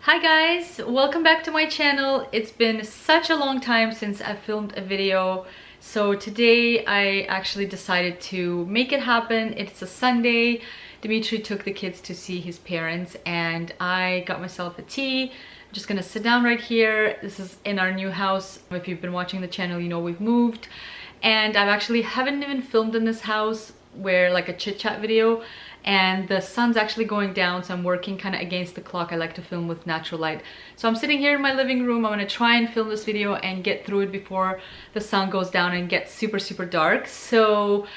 Hi guys, welcome back to my channel. It's been such a long time since I filmed a video, so today I actually decided to make it happen. It's a Sunday. Demetri took the kids to see his parents and I got myself a tea. I'm just gonna sit down right here. This is in our new house. If you've been watching the channel, you know we've moved, and I actually haven't even filmed in this house where like a chit chat video, and the sun's actually going down, so I'm working kind of against the clock. I like to film with natural light. So I'm sitting here in my living room. I'm gonna try and film this video and get through it before the sun goes down and gets super dark. So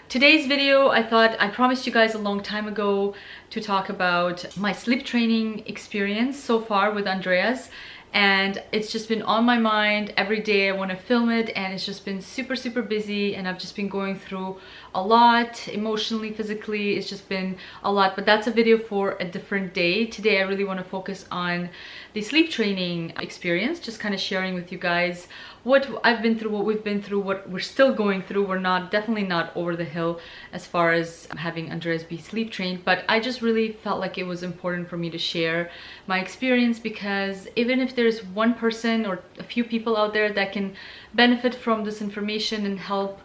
today's video, I promised you guys a long time ago to talk about my sleep training experience so far with Andreas, and it's just been on my mind every day. I want to film it, and it's just been super busy, and I've just been going through a lot emotionally, physically. It's just been a lot, but that's a video for a different day. Today I really want to focus on the sleep training experience, just kind of sharing with you guys what I've been through, what we've been through, what we're still going through. We're definitely not over the hill as far as having Andreas be sleep trained, but I just really felt like it was important for me to share my experience, because even if there's one person or a few people out there that can benefit from this information and help,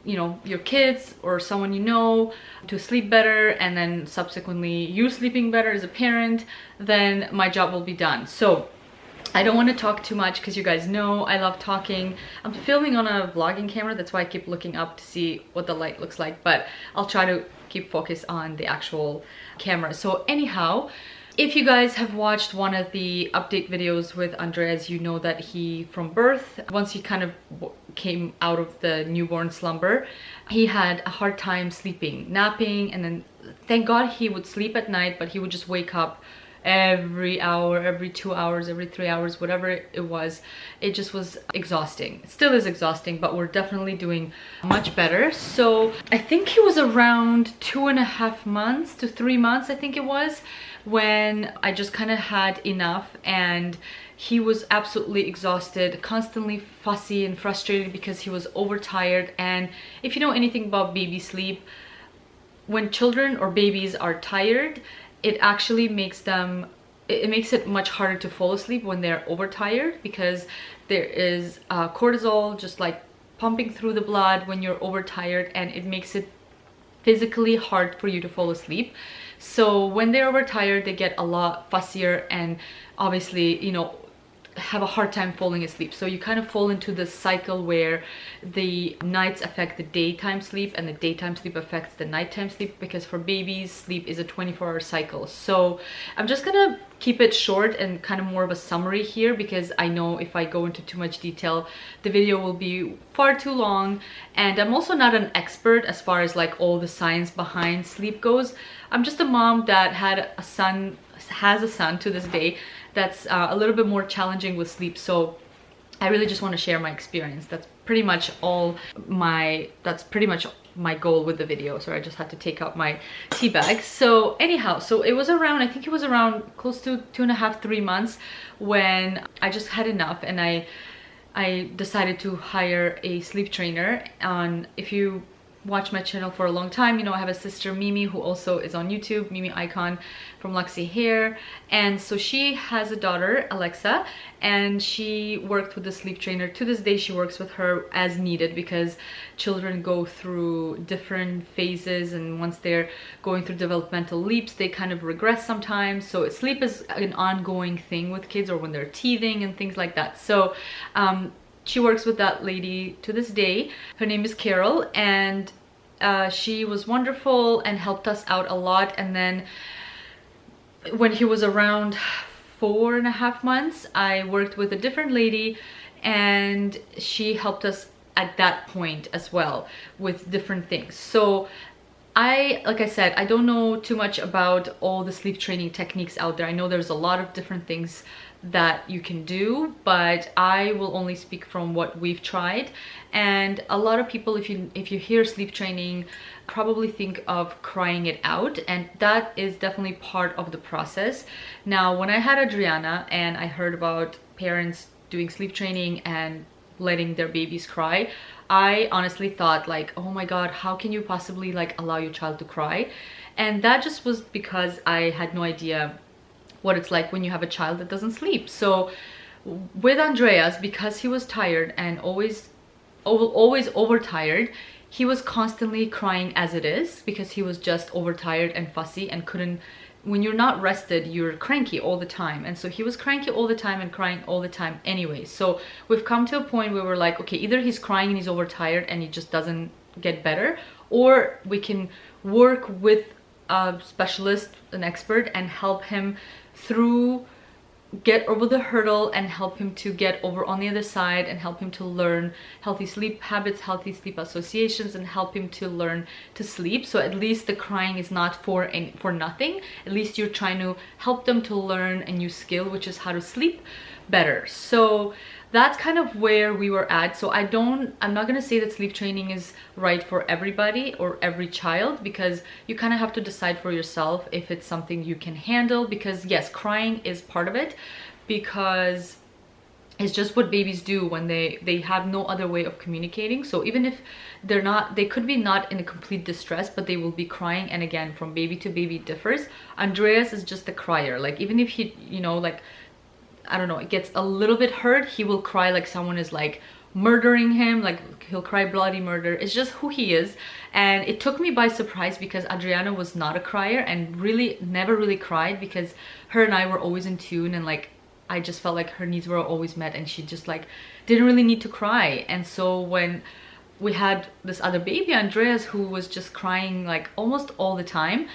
you know, your kids or someone you know to sleep better, and then subsequently you sleeping better as a parent, then my job will be done. So I don't want to talk too much because you guys know I love talking. I'm filming on a vlogging camera, that's why I keep looking up to see what the light looks like, but I'll try to keep focus on the actual camera. So anyhow, if you guys have watched one of the update videos with Andreas, you know that he, from birth, once he kind of came out of the newborn slumber, he had a hard time sleeping, napping, and then thank God he would sleep at night, but he would just wake up every hour, every 2 hours, every 3 hours, whatever it was. It just was exhausting. It still is exhausting, but we're definitely doing much better. So I think he was around 2.5 months to 3 months, I think it was, when I just kind of had enough, and he was absolutely exhausted, constantly fussy and frustrated because he was overtired. And if you know anything about baby sleep, when children or babies are tired, it actually makes it much harder to fall asleep when they're overtired, because there is cortisol just like pumping through the blood when you're overtired, and it makes it physically hard for you to fall asleep. So when they're overtired, they get a lot fussier and obviously, you know, have a hard time falling asleep. So you kind of fall into this cycle where the nights affect the daytime sleep and the daytime sleep affects the nighttime sleep, because for babies, sleep is a 24-hour cycle. So I'm just gonna keep it short and kind of more of a summary here, because I know if I go into too much detail, the video will be far too long. And I'm also not an expert as far as like all the science behind sleep goes. I'm just a mom that has a son to this day that's a little bit more challenging with sleep. So I really just want to share my experience. That's pretty much my goal with the video. So I just had to take out my tea bag. So anyhow, so it was around, I think it was around close to 2.5, 3 months when I just had enough, and I decided to hire a sleep trainer. If you watch my channel for a long time, you know I have a sister, Mimi, who also is on YouTube, Mimi Icon from Luxy Hair. And so she has a daughter, Alexa, and she worked with the sleep trainer. To this day, she works with her as needed, because children go through different phases, and once they're going through developmental leaps, they kind of regress sometimes. So sleep is an ongoing thing with kids, or when they're teething and things like that. So she works with that lady to this day. Her name is Carol, and she was wonderful and helped us out a lot. And then when he was around 4.5 months, I worked with a different lady, and she helped us at that point as well with different things. So like I said, I don't know too much about all the sleep training techniques out there. I know there's a lot of different things that you can do, but I will only speak from what we've tried. And a lot of people, if you hear sleep training, probably think of crying it out, and that is definitely part of the process. Now, when I had Adriana and I heard about parents doing sleep training and letting their babies cry, I honestly thought like, oh my god, how can you possibly like allow your child to cry? And that just was because I had no idea what it's like when you have a child that doesn't sleep. So with Andreas, because he was tired and always overtired, he was constantly crying as it is, because he was just overtired and fussy and couldn't. When you're not rested, you're cranky all the time, and so he was cranky all the time and crying all the time anyway. So we've come to a point where we're like, okay, either he's crying and he's overtired and he just doesn't get better, or we can work with a specialist, an expert, and help him through, get over the hurdle and help him to get over on the other side, and help him to learn healthy sleep habits, healthy sleep associations, and help him to learn to sleep. So at least the crying is not for nothing. At least you're trying to help them to learn a new skill, which is how to sleep better. So that's kind of where we were at. So I'm not going to say that sleep training is right for everybody or every child, because you kind of have to decide for yourself if it's something you can handle. Because yes, crying is part of it, because it's just what babies do when they have no other way of communicating. So even if they could be not in a complete distress, but they will be crying. And again, from baby to baby it differs. Andreas is just a crier. Like even if he, you know, like, I don't know, it gets a little bit hurt, he will cry like someone is like murdering him, like he'll cry bloody murder. It's just who he is. And it took me by surprise, because Adriana was not a crier and really never really cried, because her and I were always in tune, and like I just felt like her needs were always met, and she just like didn't really need to cry. And so when we had this other baby, Andreas, who was just crying like almost all the time,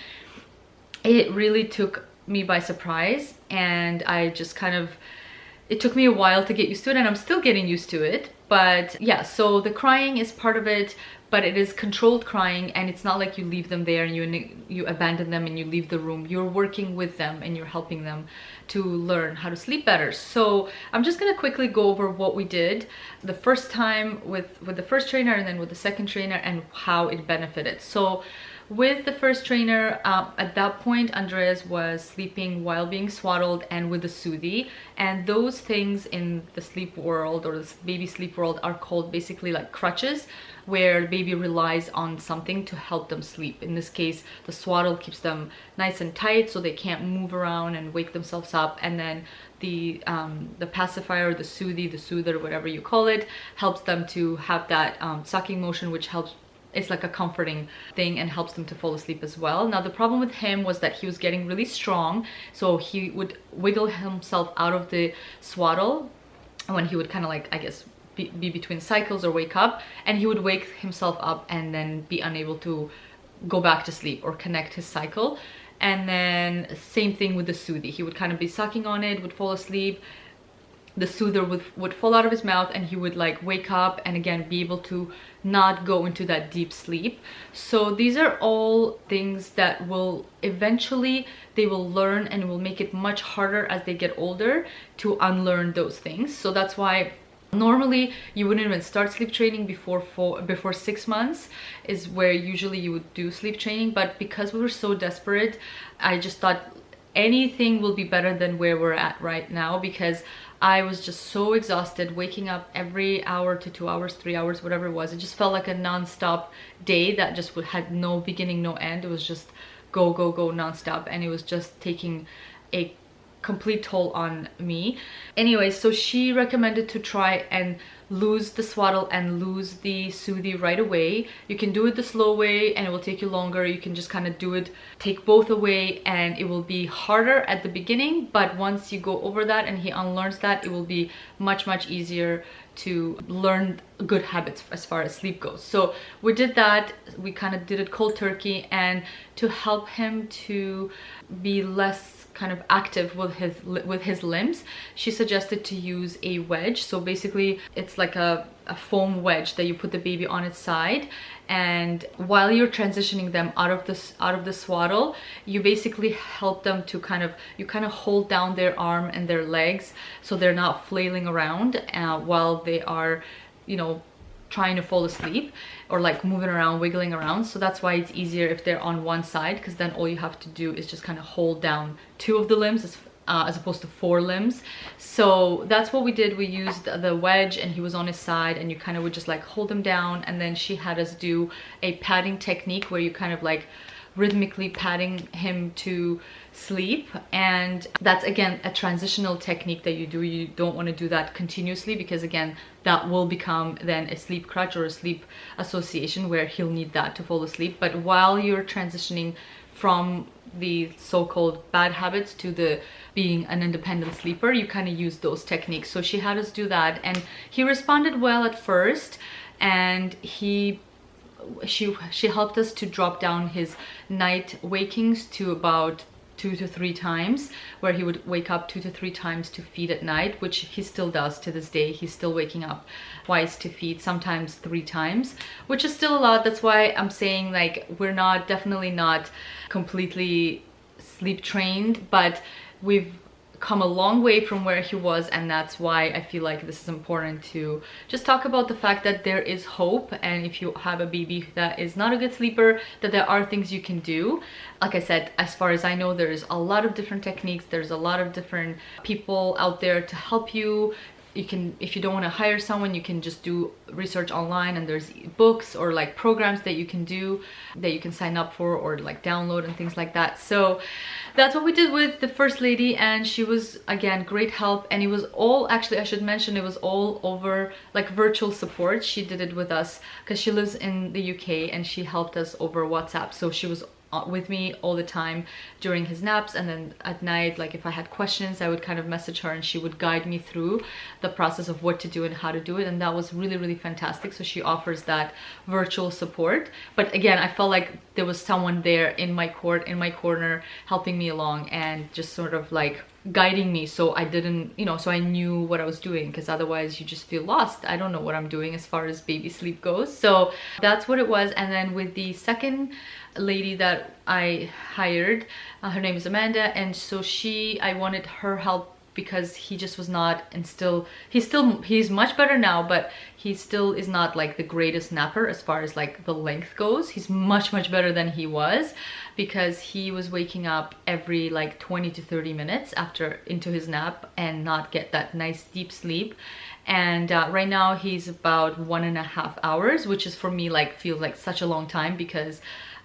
it really took me by surprise. And I just kind of, it took me a while to get used to it, and I'm still getting used to it. But yeah, so the crying is part of it, but it is controlled crying, and it's not like you leave them there and you abandon them and you leave the room. You're working with them and you're helping them to learn how to sleep better. So I'm just gonna quickly go over what we did the first time with the first trainer, and then with the second trainer, and how it benefited. So with the first trainer, at that point, Andreas was sleeping while being swaddled and with the Soothie. And those things in the sleep world, or the baby sleep world, are called basically like crutches, where the baby relies on something to help them sleep. In this case, the swaddle keeps them nice and tight so they can't move around and wake themselves up. And then the pacifier, the Soothie, the soother, whatever you call it, helps them to have that sucking motion, which helps. It's like a comforting thing and helps them to fall asleep as well. Now the problem with him was that he was getting really strong, so he would wiggle himself out of the swaddle when he would kind of like, I guess, be between cycles or wake up, and he would wake himself up and then be unable to go back to sleep or connect his cycle. And then same thing with the Soothie. He would kind of be sucking on it, would fall asleep, the soother would fall out of his mouth, and he would like wake up and again be able to not go into that deep sleep. So these are all things that will eventually, they will learn, and it will make it much harder as they get older to unlearn those things. So that's why normally you wouldn't even start sleep training before 6 months is where usually you would do sleep training. But because we were so desperate, I just thought anything will be better than where we're at right now, because I was just so exhausted, waking up every hour to 2 hours, 3 hours, whatever it was. It just felt like a non-stop day that just had no beginning, no end. It was just go, go, go non-stop, and it was just taking a complete toll on me. Anyway, so she recommended to try and lose the swaddle and lose the Soothie right away. You can do it the slow way and it will take you longer. You can just kind of do it, take both away, and it will be harder at the beginning, but once you go over that and he unlearns that, it will be much, much easier to learn good habits as far as sleep goes. So we did that. We kind of did it cold turkey, and to help him to be less kind of active with his limbs, she suggested to use a wedge. So basically it's like a foam wedge that you put the baby on its side, and while you're transitioning them out of the swaddle, you basically help them to kind of hold down their arm and their legs so they're not flailing around while they are, you know, trying to fall asleep, or like moving around, wiggling around. So that's why it's easier if they're on one side, because then all you have to do is just kind of hold down 2 of the limbs as opposed to 4 limbs. So that's what we did. We used the wedge, and he was on his side, and you kind of would just like hold him down, and then she had us do a padding technique where you kind of like rhythmically patting him to sleep. And that's again a transitional technique that you do. You don't want to do that continuously, because again, that will become then a sleep crutch or a sleep association where he'll need that to fall asleep. But while you're transitioning from the so-called bad habits to the being an independent sleeper, you kind of use those techniques. So she had us do that, and he responded well at first, and she helped us to drop down his night wakings to about 2 to 3 times, where he would wake up 2 to 3 times to feed at night, which he still does to this day. He's still waking up twice to feed, sometimes 3 times, which is still a lot. That's why I'm saying, like, we're definitely not completely sleep trained, but we've come a long way from where he was, and that's why I feel like this is important to just talk about the fact that there is hope. And if you have a baby that is not a good sleeper, that there are things you can do. Like I said, as far as I know, there's a lot of different techniques, there's a lot of different people out there to help you. You can, if you don't want to hire someone, you can just do research online, and there's books or like programs that you can do, that you can sign up for or like download and things like that. So that's what we did with the first lady, and she was again great help. And it was all, actually I should mention, it was all over like virtual support. She did it with us because she lives in the UK, and she helped us over WhatsApp. So she was with me all the time during his naps, and then at night, like if I had questions, I would kind of message her, and she would guide me through the process of what to do and how to do it. And that was really, really fantastic. So she offers that virtual support, but again, I felt like there was someone there in my corner helping me along and just sort of like guiding me, so I didn't, you know, so I knew what I was doing, because otherwise you just feel lost. I don't know what I'm doing as far as baby sleep goes. So that's what it was. And then with the second lady that I hired, her name is Amanda, and so I wanted her help because he just was not, and he's much better now, but he still is not like the greatest napper as far as like the length goes. He's much better than he was, because he was waking up every like 20 to 30 minutes into his nap and not get that nice deep sleep. And right now he's about 1.5 hours, which is for me like feels like such a long time, because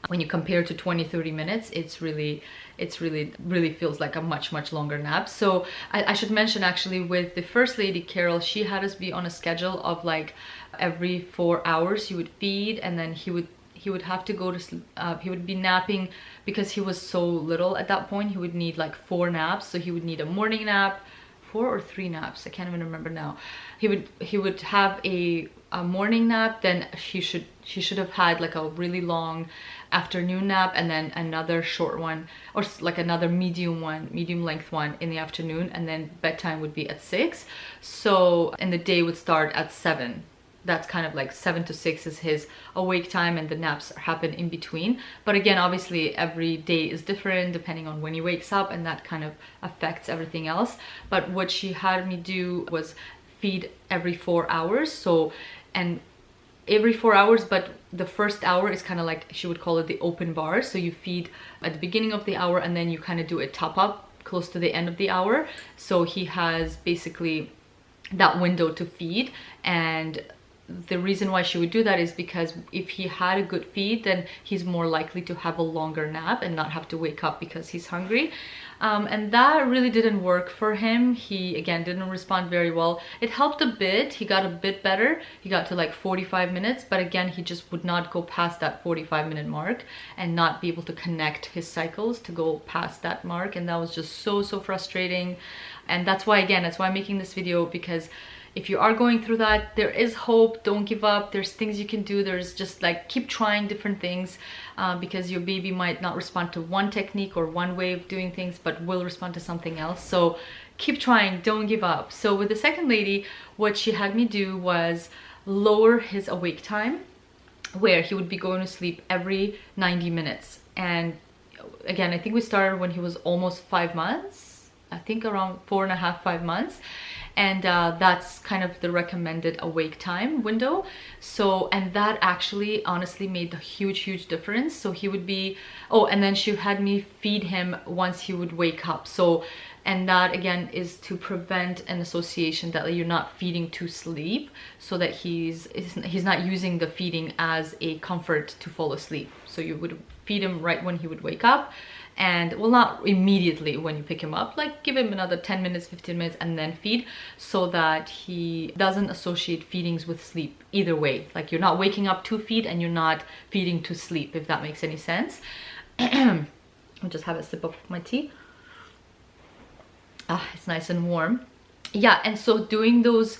when you compare to 20-30 minutes, it's really feels like a much longer nap. So I should mention, actually, with the first lady, Carol, she had us be on a schedule of like every 4 hours he would feed, and then he would have to go to sleep. He would be napping, because he was so little at that point. He would need like 4 naps. So he would need a morning nap, 4 or 3 naps, I can't even remember now. He would have a morning nap, then he should have had like a really long afternoon nap, and then another short one, or like another medium length one in the afternoon, and then bedtime would be at 6. So, and the day would start at 7. That's kind of like 7 to 6 is his awake time, and the naps happen in between. But again, obviously every day is different depending on when he wakes up, and that kind of affects everything else. But what she had me do was feed every 4 hours. So, and every 4 hours, but the first hour is kind of like, she would call it the open bar. So you feed at the beginning of the hour, and then you kind of do a top up close to the end of the hour. So he has basically that window to feed. And the reason why she would do that is because if he had a good feed, then he's more likely to have a longer nap and not have to wake up because he's hungry. And that really didn't work for him. He, again, didn't respond very well. It helped a bit. He got a bit better. He got to like 45 minutes, but again, he just would not go past that 45-minute mark and not be able to connect his cycles to go past that mark. And that was just so frustrating. And that's why, again, that's why I'm making this video, because if you are going through that, there is hope. Don't give up. There's things you can do. There's just like, keep trying different things, because your baby might not respond to one technique or one way of doing things, but will respond to something else. So keep trying, don't give up. So with the second lady, what she had me do was lower his awake time, where he would be going to sleep every 90 minutes. And again, I think we started when he was almost 5 months, I think around 4.5, 5 months. And that's kind of the recommended awake time window. So, and that actually honestly made a huge difference. So he would be, oh, and then she had me feed him once he would wake up. So, and that again is to prevent an association that you're not feeding to sleep, so that he's not using the feeding as a comfort to fall asleep. So you would feed him right when he would wake up. And well, not immediately when you pick him up, like give him another 10 minutes, 15 minutes, and then feed, so that he doesn't associate feedings with sleep either way. Like you're not waking up to feed and you're not feeding to sleep, if that makes any sense. I'll just have a sip of my tea. Ah, it's nice and warm. Yeah, and so doing those,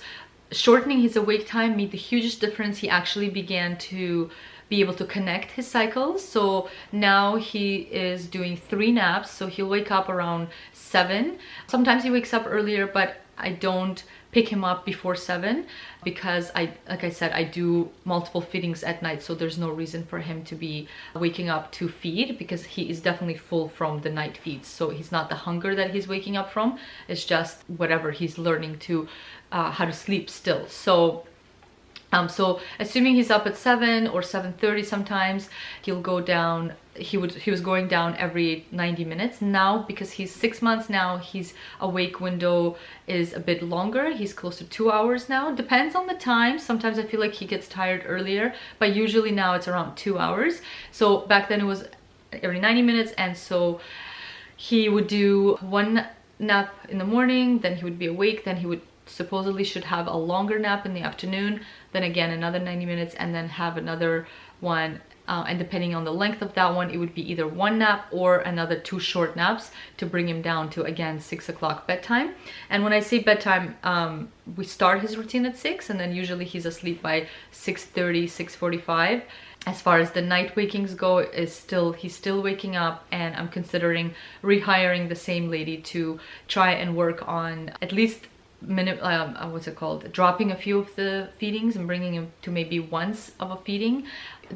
shortening his awake time made the hugest difference. He actually began to be able to connect his cycles. So now he is doing 3 naps. So he'll wake up around 7. Sometimes he wakes up earlier, but I don't pick him up before 7 because like I said, I do multiple feedings at night. So there's no reason for him to be waking up to feed, because he is definitely full from the night feeds. So he's not the hunger that he's waking up from. It's just whatever he's learning to how to sleep still. So assuming he's up at 7 or 7:30 sometimes, he'll go down. He was going down every 90 minutes. Now, because he's 6 months now, his awake window is a bit longer. He's close to 2 hours now. Depends on the time. Sometimes I feel like he gets tired earlier, but usually now it's around 2 hours. So back then it was every 90 minutes, and so he would do 1 nap in the morning, then he would be awake, then he would supposedly should have a longer nap in the afternoon, then again another 90 minutes, and then have another one, and depending on the length of that one, it would be either 1 nap or another 2 short naps to bring him down to, again, 6 o'clock bedtime. And when I say bedtime, we start his routine at 6, and then usually he's asleep by 6:30, 6:45. As far as the night wakings go, he's still waking up, and I'm considering rehiring the same lady to try and work on at least what's it called, dropping a few of the feedings and bringing him to maybe once of a feeding.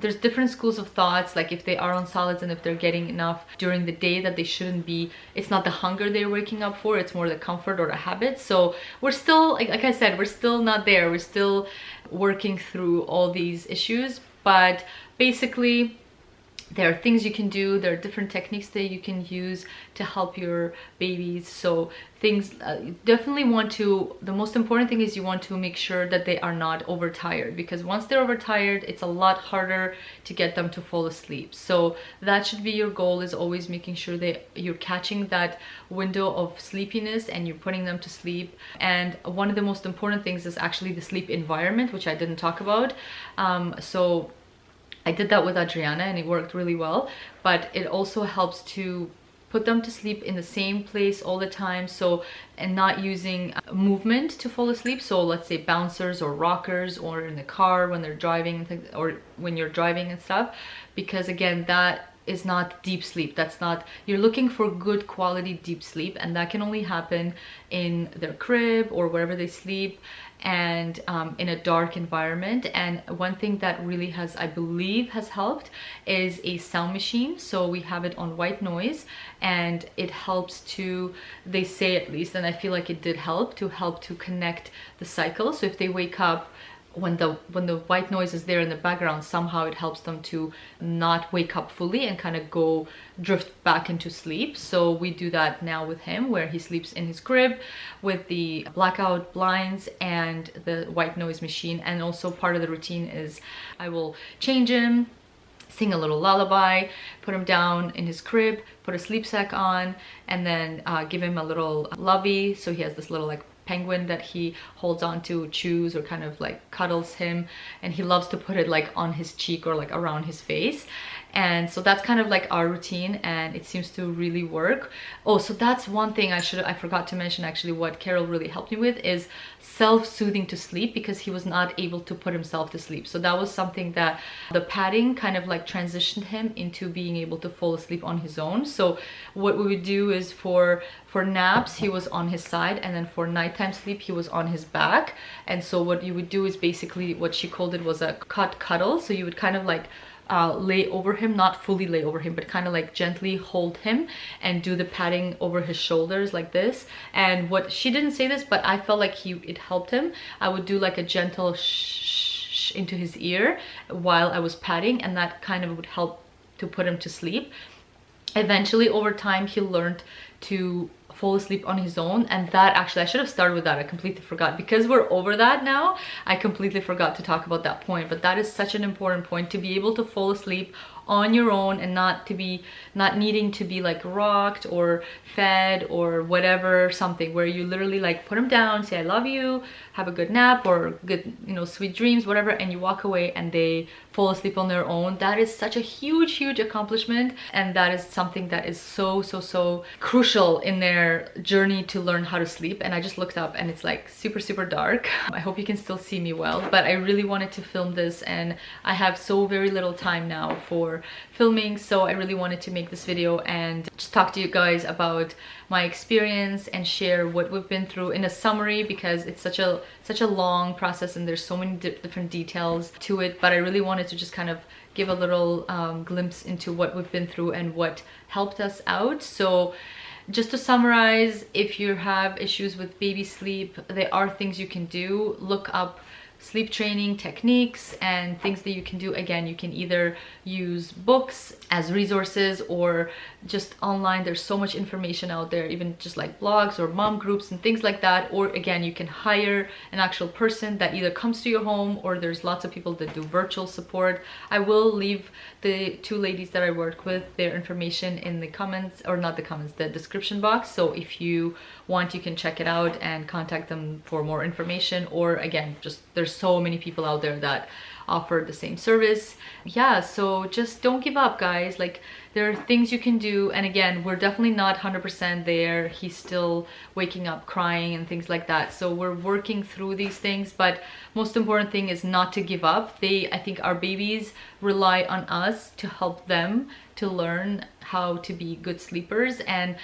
There's different schools of thoughts, like if they are on solids and if they're getting enough during the day, that they shouldn't be, it's not the hunger they're waking up for, it's more the comfort or the habit. So we're still, like I said, we're still not there. We're still working through all these issues, but basically there are things you can do. There are different techniques that you can use to help your babies. So things, definitely want to, the most important thing is you want to make sure that they are not overtired, because once they're overtired, it's a lot harder to get them to fall asleep. So that should be your goal, is always making sure that you're catching that window of sleepiness and you're putting them to sleep. And one of the most important things is actually the sleep environment, which I didn't talk about. So I did that with Adriana and it worked really well, but it also helps to put them to sleep in the same place all the time, so, and not using movement to fall asleep. So let's say bouncers or rockers, or in the car when they're driving, or when you're driving and stuff, because again, that is not deep sleep. That's not, you're looking for good quality deep sleep, and that can only happen in their crib or wherever they sleep, and in a dark environment. And one thing that really has, I believe, has helped is a sound machine. So we have it on white noise, and it helps to, they say at least, and I feel like it did help to connect the cycle. So if they wake up when the white noise is there in the background, somehow it helps them to not wake up fully and kind of drift back into sleep. So we do that now with him, where he sleeps in his crib with the blackout blinds and the white noise machine. And also part of the routine is I will change him, sing a little lullaby, put him down in his crib, put a sleep sack on, and then give him a little lovey. So he has this little like penguin that he holds on to, chews, or kind of like cuddles him, and he loves to put it like on his cheek or like around his face. And so that's kind of like our routine, and it seems to really work. Oh, so that's one thing I forgot to mention, actually, what Carol really helped me with is self-soothing to sleep, because he was not able to put himself to sleep. So that was something that the padding kind of like transitioned him into being able to fall asleep on his own. So what we would do is for naps, he was on his side, and then for nighttime sleep, he was on his back. And so what you would do is basically, what she called it was a cot cuddle. So you would kind of like lay over him, not fully lay over him, but kind of like gently hold him and do the patting over his shoulders like this. And what, she didn't say this, but I felt like it helped him. I would do like a gentle shh into his ear while I was patting, and that kind of would help to put him to sleep. Eventually, over time, he learned to fall asleep on his own, and that, actually, I should have started with that. I completely forgot, because we're over that now. I completely forgot to talk about that point, but that is such an important point, to be able to fall asleep on your own and not needing to be like rocked or fed or whatever, something where you literally like put them down, say I love you, have a good nap or good, you know, sweet dreams, whatever, and you walk away and they fall asleep on their own. That is such a huge accomplishment, and that is something that is so crucial in their journey to learn how to sleep. And I just looked up and it's like super dark. I hope you can still see me well, but I really wanted to film this and I have so very little time now for filming, so I really wanted to make this video and just talk to you guys about my experience and share what we've been through in a summary, because it's such a long process and there's so many different details to it. But I really wanted to just kind of give a little glimpse into what we've been through and what helped us out. So just to summarize, if you have issues with baby sleep, there are things you can do. Look up sleep training techniques and things that you can do. Again, you can either use books as resources or just online. There's so much information out there, even just like blogs or mom groups and things like that. Or again, you can hire an actual person that either comes to your home, or there's lots of people that do virtual support. I will leave the 2 ladies that I work with, their information in the comments, or not the comments, the description box. So if you want, you can check it out and contact them for more information. Or again, just there's so many people out there that offer the same service. Yeah, so just don't give up, guys. Like, there are things you can do. And again, we're definitely not 100% there. He's still waking up crying and things like that, so we're working through these things. But most important thing is not to give up. I think our babies rely on us to help them to learn how to be good sleepers. And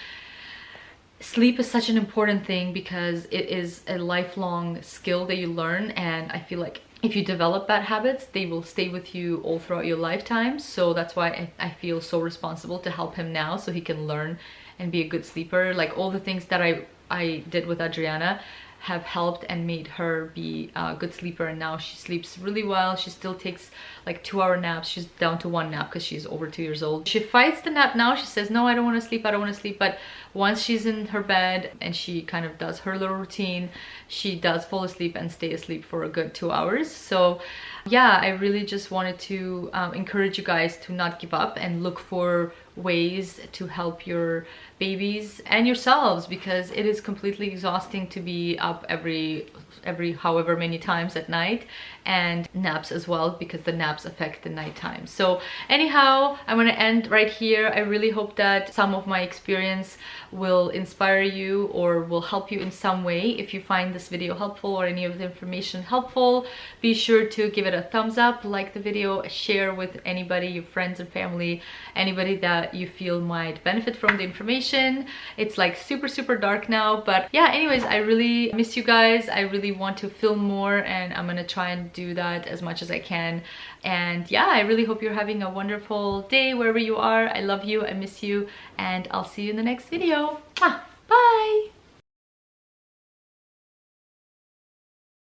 sleep is such an important thing because it is a lifelong skill that you learn, and I feel like if you develop bad habits, they will stay with you all throughout your lifetime. So that's why I feel so responsible to help him now so he can learn and be a good sleeper. Like, all the things that I did with Adriana have helped and made her be a good sleeper, and now she sleeps really well. She still takes like 2-hour naps. She's down to 1 nap because she's over 2 years old. She fights the nap now. She says, no, I don't want to sleep, I don't want to sleep. But once she's in her bed and she kind of does her little routine, she does fall asleep and stay asleep for a good 2 hours. So yeah, I really just wanted to encourage you guys to not give up and look for ways to help your babies and yourselves, because it is completely exhausting to be up every however many times at night, and naps as well, because the naps affect the nighttime. So anyhow, I'm gonna end right here. I really hope that some of my experience will inspire you or will help you in some way. If you find this video helpful or any of the information helpful, be sure to give it a thumbs up, like the video, share with anybody, your friends and family, anybody that you feel might benefit from the information. It's like super dark now, but yeah, anyways, I really miss you guys. I really want to film more, and I'm gonna try and do that as much as I can. And yeah, I really hope you're having a wonderful day wherever you are. I love you, I miss you, and I'll see you in the next video. Mwah!